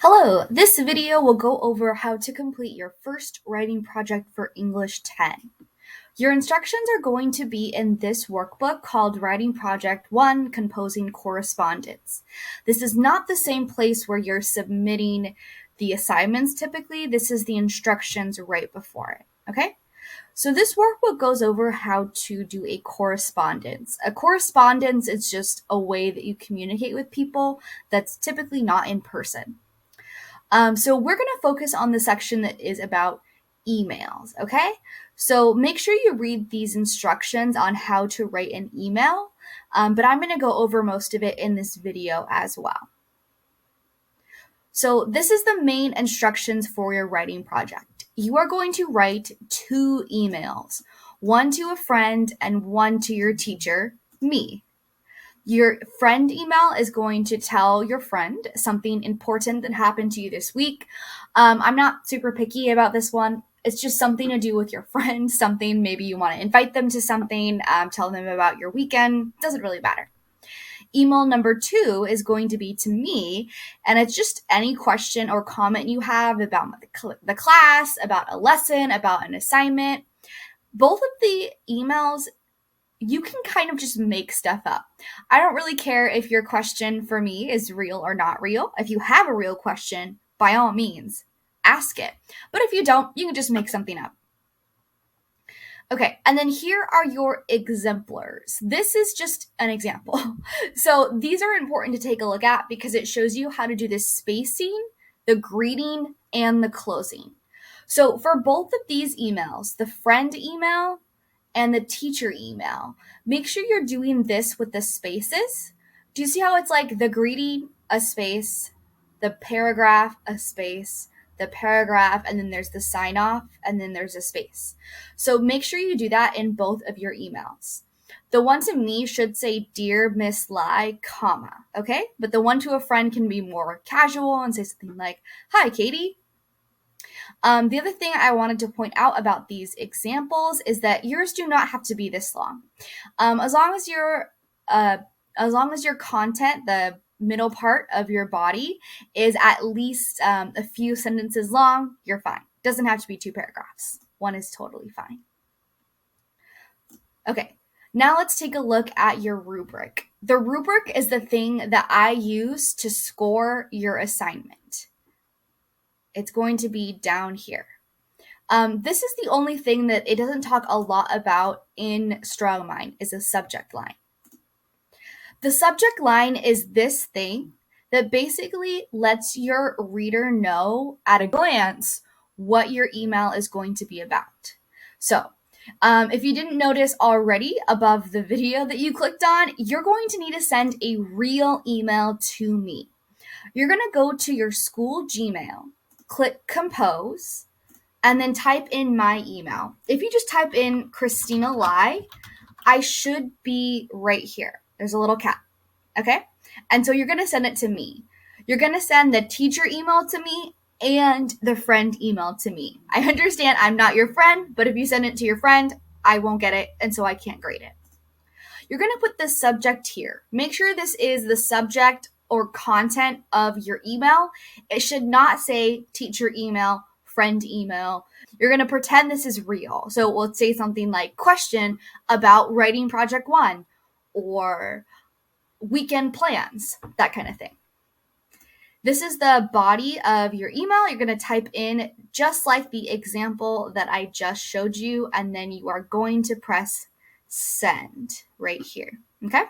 Hello, this video will go over how to complete your first writing project for English 10. Your instructions are going to be in this workbook called Writing Project 1, Composing Correspondence. This is not the same place where you're submitting the assignments typically. This is the instructions right before it, okay? So this workbook goes over how to do a correspondence. A correspondence is just a way that you communicate with people that's typically not in person. So we're going to focus on the section that is about emails, okay? So make sure you read these instructions on how to write an email, but I'm going to go over most of it in this video as well. So this is the main instructions for your writing project. You are going to write 2 emails, one to a friend and one to your teacher, me. Your friend email is going to tell your friend something important that happened to you this week. I'm not super picky about this one. It's just something to do with your friend, something maybe you want to invite them to something, tell them about your weekend. Doesn't really matter. Email number 2 is going to be to me, and it's just any question or comment you have about the class, about a lesson, about an assignment. Both of the emails you can kind of just make stuff up. I don't really care if your question for me is real or not real. If you have a real question, by all means, ask it. But if you don't, you can just make something up. Okay, and then here are your exemplars. This is just an example. So these are important to take a look at because it shows you how to do the spacing, the greeting, and the closing. So for both of these emails, the friend email and the teacher email, make sure you're doing this with the spaces. Do you see how it's like the greeting, a space, the paragraph, a space, the paragraph, and then there's the sign off, and then there's a space. So make sure you do that in both of your emails. The one to me should say, Dear Miss Lai, comma, okay? But the one to a friend can be more casual and say something like, Hi, Katie. The other thing I wanted to point out about these examples is that yours do not have to be this long. As long as your content, the middle part of your body, is at least a few sentences long, you're fine. Doesn't have to be 2 paragraphs. 1 is totally fine. Okay, now let's take a look at your rubric. The rubric is the thing that I use to score your assignment. It's going to be down here. This is the only thing that it doesn't talk a lot about in StrongMind is the subject line. The subject line is this thing that basically lets your reader know at a glance what your email is going to be about. So if you didn't notice already above the video that you clicked on, you're going to need to send a real email to me. You're going to go to your school Gmail, click compose, and then type in my email. If you just type in Christina Lai, I should be right here. There's a little cat, okay? And so you're going to send it to me. You're going to send the teacher email to me and the friend email to me. I understand I'm not your friend, but if you send it to your friend, I won't get it, and so I can't grade it. You're going to put the subject here. Make sure this is the subject or content of your email. It should not say teacher email, friend email. You're going to pretend this is real. So we'll say something like question about writing project 1 or weekend plans, that kind of thing. This is the body of your email. You're going to type in just like the example that I just showed you, and then you are going to press send right here, okay?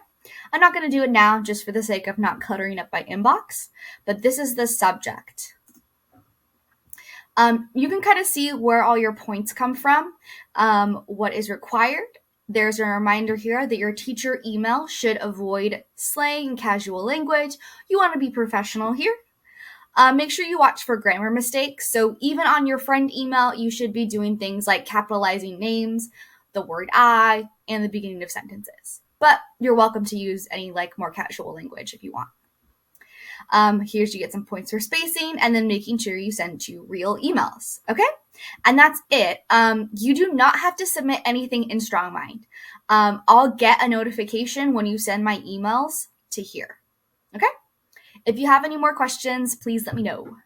I'm not going to do it now just for the sake of not cluttering up my inbox, but this is the subject. You can kind of see where all your points come from, what is required. There's a reminder here that your teacher email should avoid slang and casual language. You want to be professional here. Make sure you watch for grammar mistakes. So even on your friend email, you should be doing things like capitalizing names, the word I, and the beginning of sentences. But you're welcome to use any more casual language if you want. Here you get some points for spacing and then making sure you send 2 real emails, okay? And that's it. You do not have to submit anything in StrongMind. I'll get a notification when you send my emails to here, okay? If you have any more questions, please let me know.